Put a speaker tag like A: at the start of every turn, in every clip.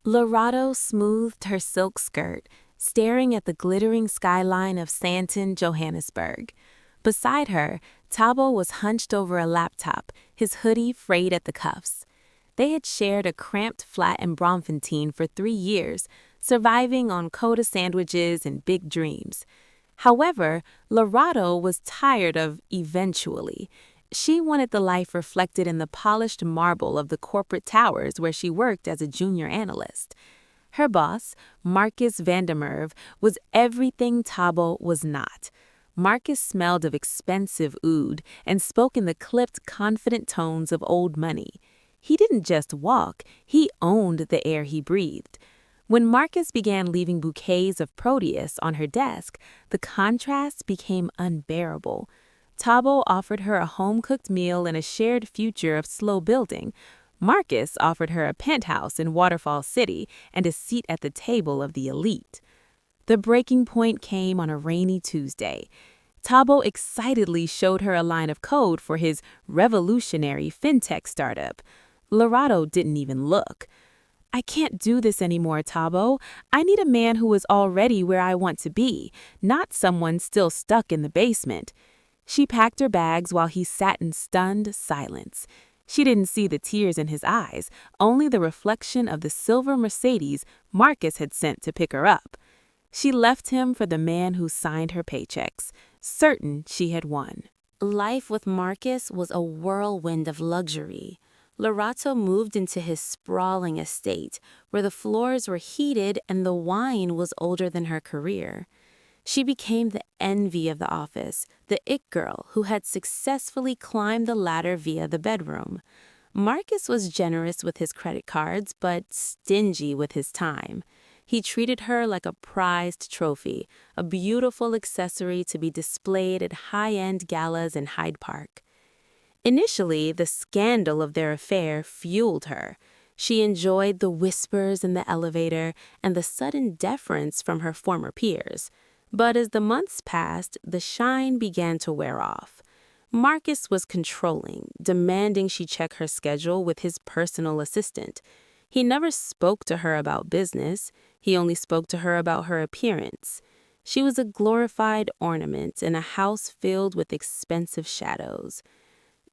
A: Lorato smoothed her silk skirt, staring at the glittering skyline of Santon, Johannesburg. Beside her, Tabo was hunched over a laptop, his hoodie frayed at the cuffs. They had shared a cramped flat in Bromfontein for 3 years, surviving on Coda sandwiches and big dreams. However, Lorato was tired of eventually. She wanted the life reflected in the polished marble of the corporate towers where she worked as a junior analyst. Her boss, Marcus Vandermerve, was everything Tabo was not. Marcus smelled of expensive oud and spoke in the clipped, confident tones of old money. He didn't just walk, he owned the air he breathed. When Marcus began leaving bouquets of Proteus on her desk, the contrast became unbearable. Tabo offered her a home-cooked meal and a shared future of slow building. Marcus offered her a penthouse in Waterfall City and a seat at the table of the elite. The breaking point came on a rainy Tuesday. Tabo excitedly showed her a line of code for his revolutionary fintech startup. Lorato didn't even look. "I can't do this anymore, Tabo. I need a man who is already where I want to be, not someone still stuck in the basement." She packed her bags while he sat in stunned silence. She didn't see the tears in his eyes, only the reflection of the silver Mercedes Marcus had sent to pick her up. She left him for the man who signed her paychecks, certain she had won. Life with Marcus was a whirlwind of luxury. Lorato moved into his sprawling estate, where the floors were heated and the wine was older than her career. She became the envy of the office, the it girl who had successfully climbed the ladder via the bedroom. Marcus was generous with his credit cards, but stingy with his time. He treated her like a prized trophy, a beautiful accessory to be displayed at high-end galas in Hyde Park. Initially, the scandal of their affair fueled her. She enjoyed the whispers in the elevator and the sudden deference from her former peers. But as the months passed, the shine began to wear off. Marcus was controlling, demanding she check her schedule with his personal assistant. He never spoke to her about business. He only spoke to her about her appearance. She was a glorified ornament in a house filled with expensive shadows.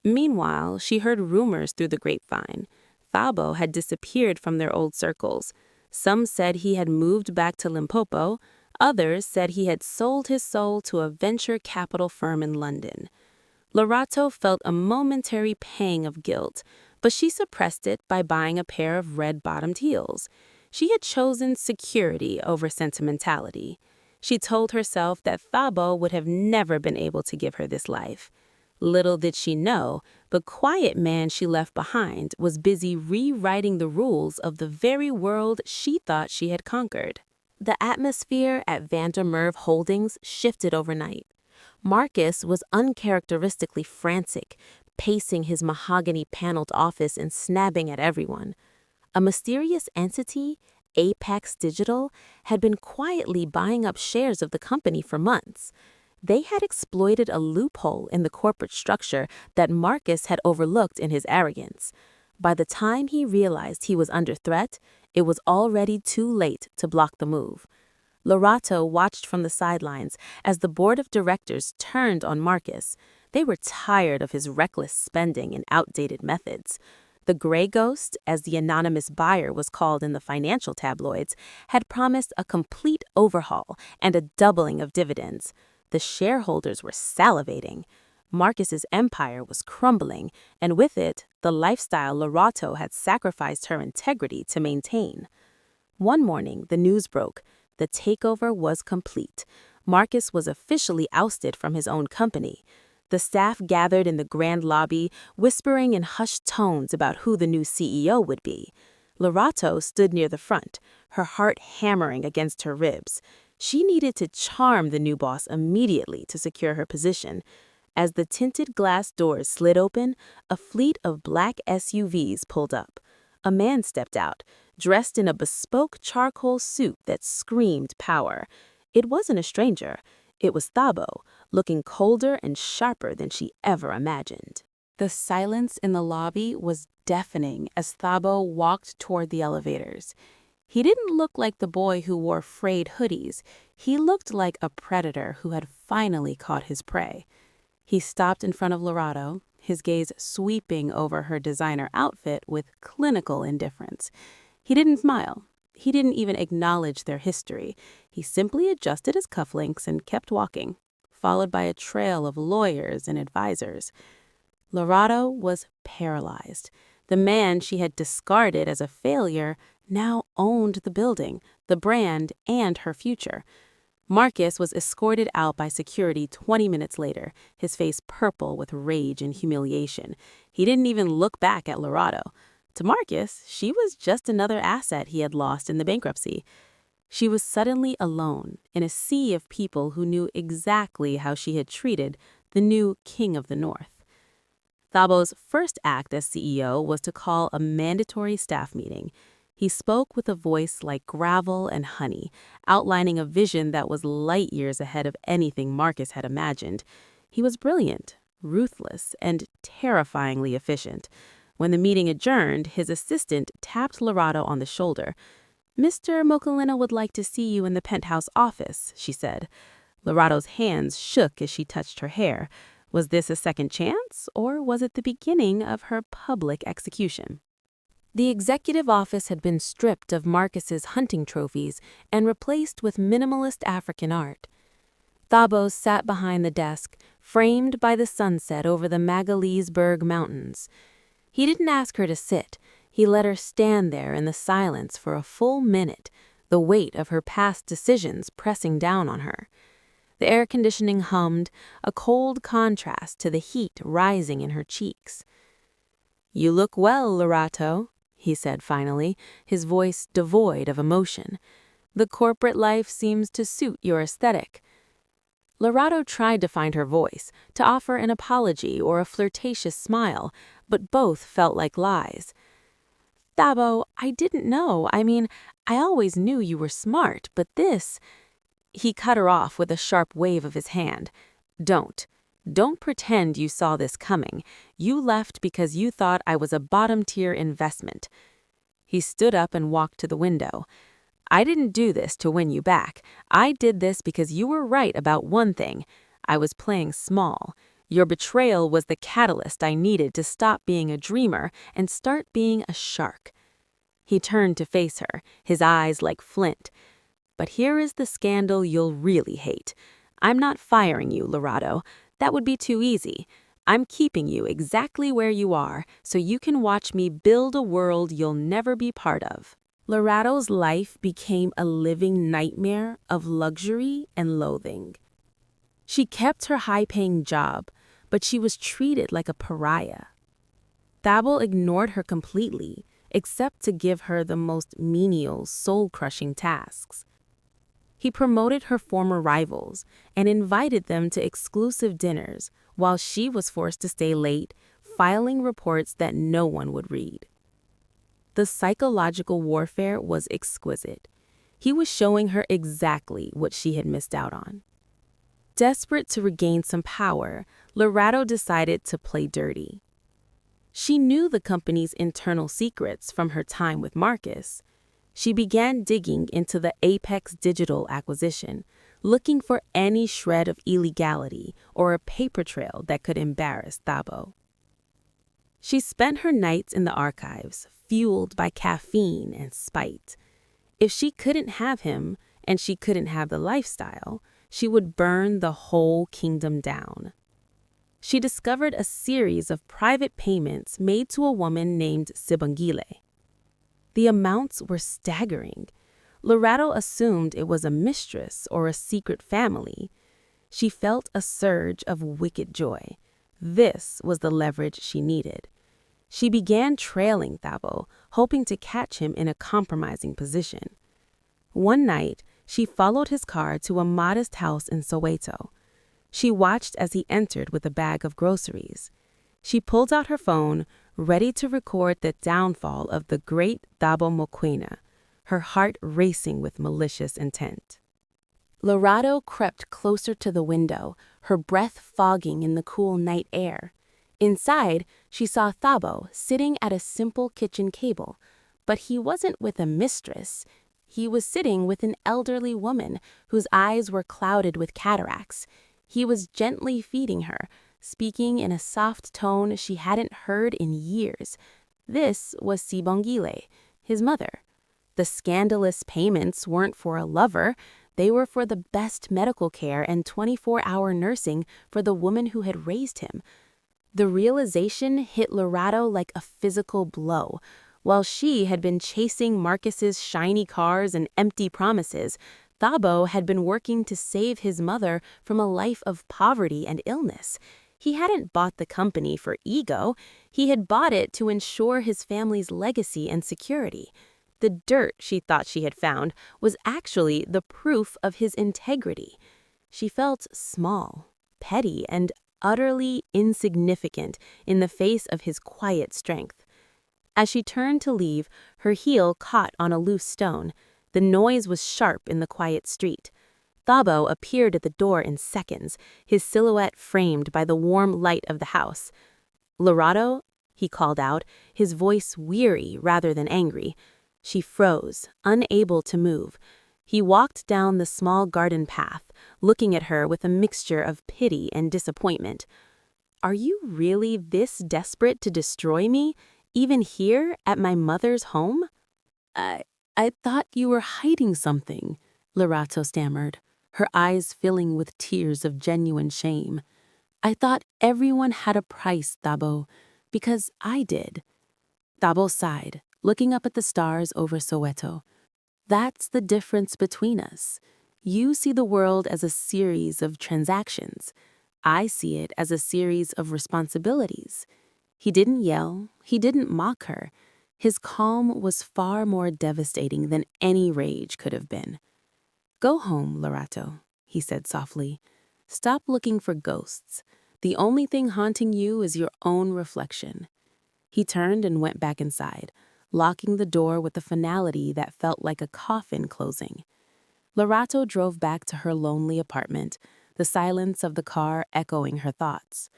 A: Meanwhile, she heard rumors through the grapevine. Thabo had disappeared from their old circles. Some said he had moved back to Limpopo. Others said he had sold his soul to a venture capital firm in London. Lorato felt a momentary pang of guilt, but she suppressed it by buying a pair of red-bottomed heels. She had chosen security over sentimentality. She told herself that Thabo would have never been able to give her this life. Little did she know, the quiet man she left behind was busy rewriting the rules of the very world she thought she had conquered. The atmosphere at Vandermerve Holdings shifted overnight. Marcus was uncharacteristically frantic, pacing his mahogany-paneled office and snapping at everyone. A mysterious entity, Apex Digital, had been quietly buying up shares of the company for months. They had exploited a loophole in the corporate structure that Marcus had overlooked in his arrogance. By the time he realized he was under threat, it was already too late to block the move. Lorato watched from the sidelines as the board of directors turned on Marcus. They were tired of his reckless spending and outdated methods. The Gray Ghost, as the anonymous buyer was called in the financial tabloids, had promised a complete overhaul and a doubling of dividends. The shareholders were salivating. Marcus's empire was crumbling, and with it, the lifestyle Lorato had sacrificed her integrity to maintain. One morning, the news broke. The takeover was complete. Marcus was officially ousted from his own company. The staff gathered in the grand lobby, whispering in hushed tones about who the new CEO would be. Lorato stood near the front, her heart hammering against her ribs. She needed to charm the new boss immediately to secure her position. As the tinted glass doors slid open, a fleet of black SUVs pulled up. A man stepped out, dressed in a bespoke charcoal suit that screamed power. It wasn't a stranger. It was Thabo, looking colder and sharper than she ever imagined. The silence in the lobby was deafening as Thabo walked toward the elevators. He didn't look like the boy who wore frayed hoodies. He looked like a predator who had finally caught his prey. He stopped in front of Lorado, his gaze sweeping over her designer outfit with clinical indifference. He didn't smile. He didn't even acknowledge their history. He simply adjusted his cufflinks and kept walking, followed by a trail of lawyers and advisors. Lorado was paralyzed. The man she had discarded as a failure now owned the building, the brand, and her future. Marcus was escorted out by security 20 minutes later, his face purple with rage and humiliation. He didn't even look back at Lorado. To Marcus, she was just another asset he had lost in the bankruptcy. She was suddenly alone in a sea of people who knew exactly how she had treated the new king of the North. Thabo's first act as CEO was to call a mandatory staff meeting. He spoke with a voice like gravel and honey, outlining a vision that was light years ahead of anything Marcus had imagined. He was brilliant, ruthless, and terrifyingly efficient. When the meeting adjourned, his assistant tapped Lorado on the shoulder. "Mr. Mokalina would like to see you in the penthouse office," she said. Lorado's hands shook as she touched her hair. Was this a second chance, or was it the beginning of her public execution? The executive office had been stripped of Marcus's hunting trophies and replaced with minimalist African art. Thabo sat behind the desk, framed by the sunset over the Magaliesberg Mountains. He didn't ask her to sit. He let her stand there in the silence for a full minute, the weight of her past decisions pressing down on her. The air conditioning hummed, a cold contrast to the heat rising in her cheeks. "You look well, Lorato," he said finally, his voice devoid of emotion. "The corporate life seems to suit your aesthetic." Lorado tried to find her voice, to offer an apology or a flirtatious smile, but both felt like lies. "Thabo, I didn't know. I always knew you were smart, but this—" He cut her off with a sharp wave of his hand. Don't pretend you saw this coming. You left because you thought I was a bottom-tier investment." He stood up and walked to the window. "I didn't do this to win you back. I did this because you were right about one thing. I was playing small. Your betrayal was the catalyst I needed to stop being a dreamer and start being a shark." He turned to face her, his eyes like flint. "But here is the scandal you'll really hate. I'm not firing you, Lorado. That would be too easy. I'm keeping you exactly where you are so you can watch me build a world you'll never be part of." Lorado's life became a living nightmare of luxury and loathing. She kept her high-paying job, but she was treated like a pariah. Thabo ignored her completely, except to give her the most menial, soul-crushing tasks. He promoted her former rivals and invited them to exclusive dinners while she was forced to stay late, filing reports that no one would read. The psychological warfare was exquisite. He was showing her exactly what she had missed out on. Desperate to regain some power, Lorado decided to play dirty. She knew the company's internal secrets from her time with Marcus. She began digging into the Apex Digital acquisition, looking for any shred of illegality or a paper trail that could embarrass Thabo. She spent her nights in the archives, fueled by caffeine and spite. If she couldn't have him, and she couldn't have the lifestyle, she would burn the whole kingdom down. She discovered a series of private payments made to a woman named Sibangile. The amounts were staggering. Lorado assumed it was a mistress or a secret family. She felt a surge of wicked joy. This was the leverage she needed. She began trailing Thabo, hoping to catch him in a compromising position. One night, she followed his car to a modest house in Soweto. She watched as he entered with a bag of groceries. She pulled out her phone, ready to record the downfall of the great Thabo Mokoena, her heart racing with malicious intent. Lorado crept closer to the window, her breath fogging in the cool night air. Inside, she saw Thabo sitting at a simple kitchen table, But he wasn't with a mistress. He was sitting with an elderly woman whose eyes were clouded with cataracts. He was gently feeding her, speaking in a soft tone she hadn't heard in years. This was Sibongile, his mother. The scandalous payments weren't for a lover. They were for the best medical care and 24-hour nursing for the woman who had raised him. The realization hit Lorato like a physical blow. While she had been chasing Marcus's shiny cars and empty promises, Thabo had been working to save his mother from a life of poverty and illness. He hadn't bought the company for ego. He had bought it to ensure his family's legacy and security. The dirt she thought she had found was actually the proof of his integrity. She felt small, petty, and utterly insignificant in the face of his quiet strength. As she turned to leave, her heel caught on a loose stone. The noise was sharp in the quiet street. Thabo appeared at the door in seconds, his silhouette framed by the warm light of the house. "Lorato?" he called out, his voice weary rather than angry. She froze, unable to move. He walked down the small garden path, looking at her with a mixture of pity and disappointment. "Are you really this desperate to destroy me, even here at my mother's home?" I thought you were hiding something," Lorato stammered, her eyes filling with tears of genuine shame. "I thought everyone had a price, Thabo, because I did." Thabo sighed, looking up at the stars over Soweto. "That's the difference between us. You see the world as a series of transactions. I see it as a series of responsibilities." He didn't yell, he didn't mock her. His calm was far more devastating than any rage could have been. "Go home, Lorato," he said softly. "Stop looking for ghosts. The only thing haunting you is your own reflection." He turned and went back inside, locking the door with a finality that felt like a coffin closing. Lorato drove back to her lonely apartment, the silence of the car echoing her thoughts.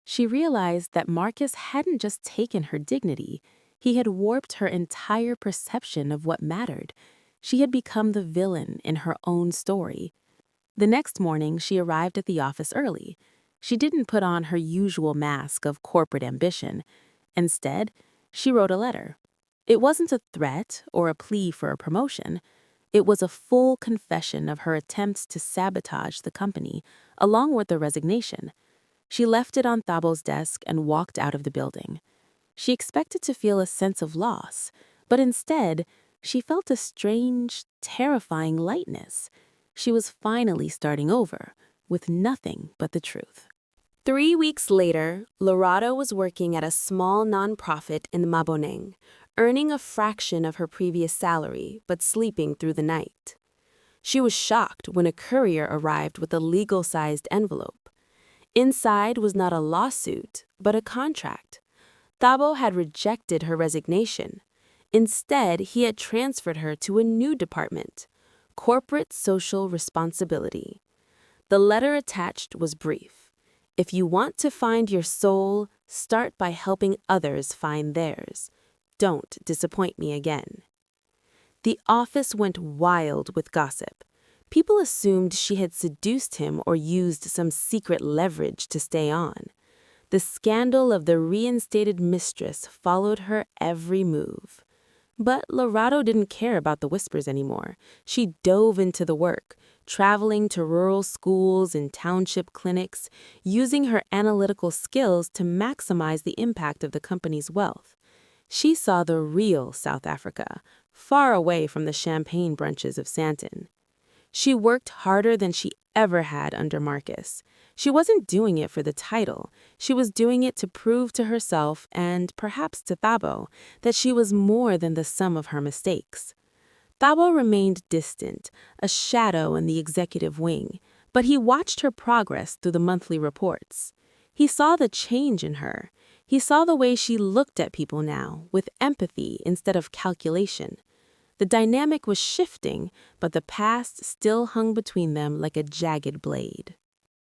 A: She realized that Marcus hadn't just taken her dignity, he had warped her entire perception of what mattered. She had become the villain in her own story. The next morning, she arrived at the office early. She didn't put on her usual mask of corporate ambition. Instead, she wrote a letter. It wasn't a threat or a plea for a promotion. It was a full confession of her attempts to sabotage the company, along with the resignation. She left it on Thabo's desk and walked out of the building. She expected to feel a sense of loss, but instead, she felt a strange, terrifying lightness. She was finally starting over, with nothing but the truth. 3 weeks later, Lorato was working at a small nonprofit in Maboneng, earning a fraction of her previous salary but sleeping through the night. She was shocked when a courier arrived with a legal-sized envelope. Inside was not a lawsuit, but a contract. Thabo had rejected her resignation. Instead, he had transferred her to a new department, Corporate Social Responsibility. The letter attached was brief. "If you want to find your soul, start by helping others find theirs. Don't disappoint me again." The office went wild with gossip. People assumed she had seduced him or used some secret leverage to stay on. The scandal of the reinstated mistress followed her every move. But Lorato didn't care about the whispers anymore. She dove into the work, traveling to rural schools and township clinics, using her analytical skills to maximize the impact of the company's wealth. She saw the real South Africa, far away from the champagne brunches of Sandton. She worked harder than she ever had under Marcus. She wasn't doing it for the title. She was doing it to prove to herself, and perhaps to Thabo, that she was more than the sum of her mistakes. Thabo remained distant, a shadow in the executive wing, but he watched her progress through the monthly reports. He saw the change in her. He saw the way she looked at people now, with empathy instead of calculation. The dynamic was shifting, but the past still hung between them like a jagged blade.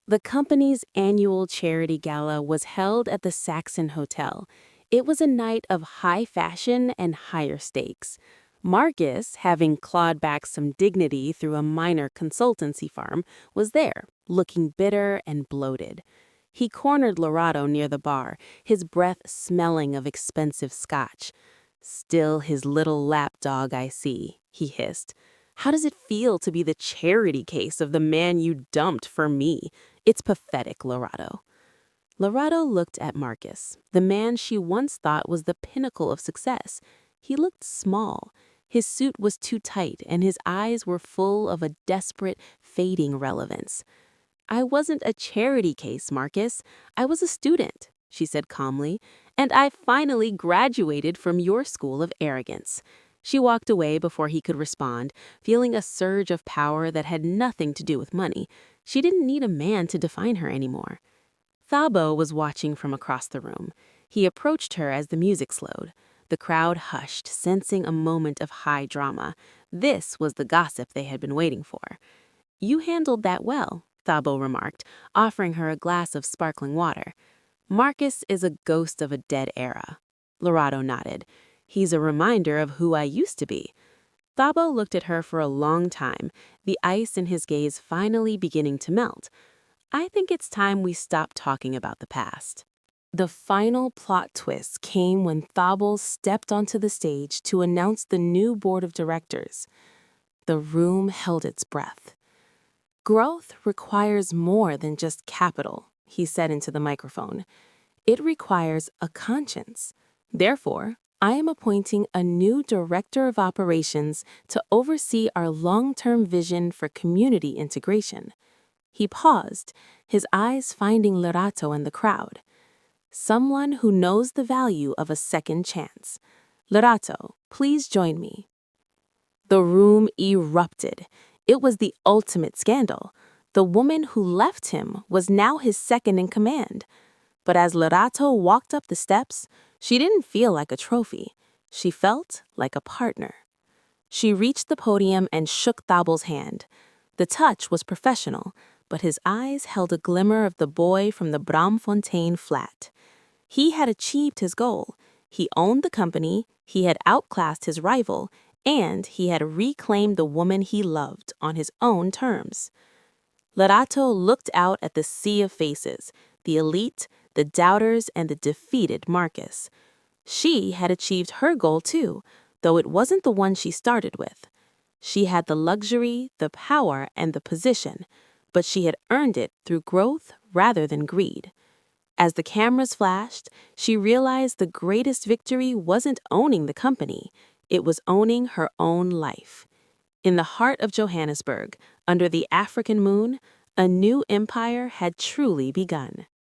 A: The company's annual charity gala was held at the Saxon Hotel. It was a night of high fashion and higher stakes. Marcus, having clawed back some dignity through a minor consultancy firm, was there, looking bitter and bloated. He cornered Lorato near the bar, his breath smelling of expensive scotch. "Still his little lapdog, I see," he hissed. "How does it feel to be the charity case of the man you dumped for me? It's pathetic, Lorato." Lorato looked at Marcus, the man she once thought was the pinnacle of success. He looked small. His suit was too tight, and his eyes were full of a desperate, fading relevance. "I wasn't a charity case, Marcus. I was a student," she said calmly, "and I finally graduated from your school of arrogance." She walked away before he could respond, feeling a surge of power that had nothing to do with money. She didn't need a man to define her anymore. Thabo was watching from across the room. He approached her as the music slowed. The crowd hushed, sensing a moment of high drama. This was the gossip they had been waiting for. "You handled that well," Thabo remarked, offering her a glass of sparkling water. "Marcus is a ghost of a dead era." Lorato nodded. "He's a reminder of who I used to be." Thabo looked at her for a long time, the ice in his gaze finally beginning to melt. "I think it's time we stop talking about the past." The final plot twist came when Thabo stepped onto the stage to announce the new board of directors. The room held its breath. "Growth requires more than just capital," he said into the microphone. "It requires a conscience. Therefore, I am appointing a new director of operations to oversee our long-term vision for community integration." He paused, his eyes finding Lorato and the crowd. "Someone who knows the value of a second chance. Lorato, please join me." The room erupted. It was the ultimate scandal. The woman who left him was now his second in command. But as Lorato walked up the steps, she didn't feel like a trophy. She felt like a partner. She reached the podium and shook Thabo's hand. The touch was professional, but his eyes held a glimmer of the boy from the Bramfontein flat. He had achieved his goal. He owned the company, he had outclassed his rival, and he had reclaimed the woman he loved on his own terms. Lorato looked out at the sea of faces, the elite, the doubters, and the defeated Marcus. She had achieved her goal too, though it wasn't the one she started with. She had the luxury, the power, and the position, but she had earned it through growth rather than greed. As the cameras flashed, she realized the greatest victory wasn't owning the company, it was owning her own life. In the heart of Johannesburg, under the African moon, a new empire had truly begun.